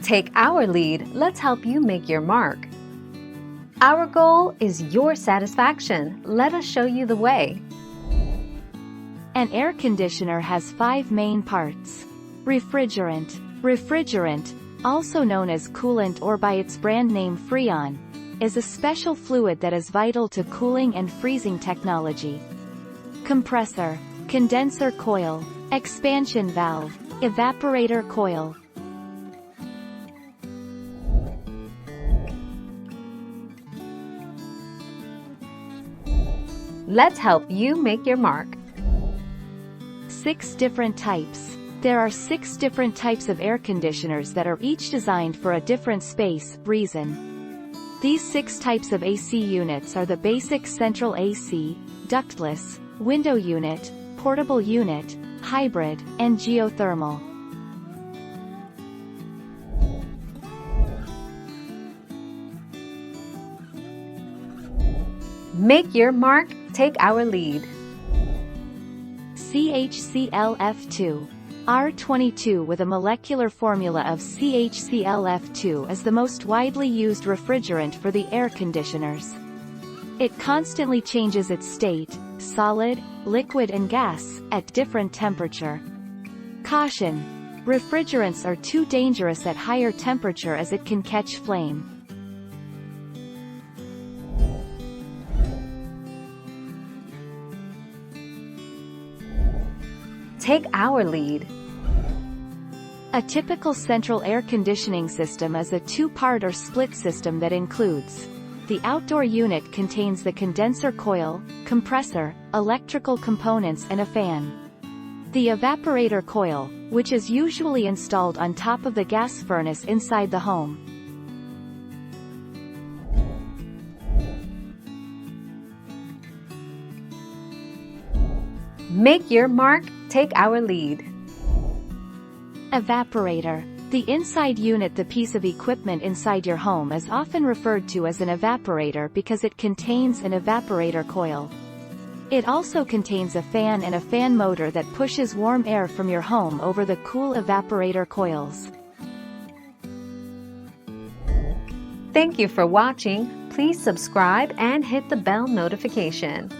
Take our lead, let's help you make your mark. Our goal is your satisfaction. Let us show you the way. An air conditioner has 5 main parts. Refrigerant. Refrigerant, also known as coolant or by its brand name Freon, is a special fluid that is vital to cooling and freezing technology. Compressor. Condenser coil. Expansion valve. Evaporator coil. Let's help you make your mark. 6 different types. There are 6 different types of air conditioners that are each designed for a different reason. These 6 types of AC units are the basic central AC, ductless, window unit, portable unit, hybrid, and geothermal. Make your mark, take our lead. CHClF2. R22 with a molecular formula of CHClF2 is the most widely used refrigerant for the air conditioners. It constantly changes its state, solid, liquid and gas, at different temperature. Caution! Refrigerants are too dangerous at higher temperature as it can catch flame. Take our lead. A typical central air conditioning system is a 2-part or split system that includes: the outdoor unit contains the condenser coil, compressor, electrical components and a fan. The evaporator coil, which is usually installed on top of the gas furnace inside the home. Make your mark, take our lead. Evaporator. The inside unit, the piece of equipment inside your home, is often referred to as an evaporator because it contains an evaporator coil. It also contains a fan and a fan motor that pushes warm air from your home over the cool evaporator coils. Thank you for watching. Please subscribe and hit the bell notification.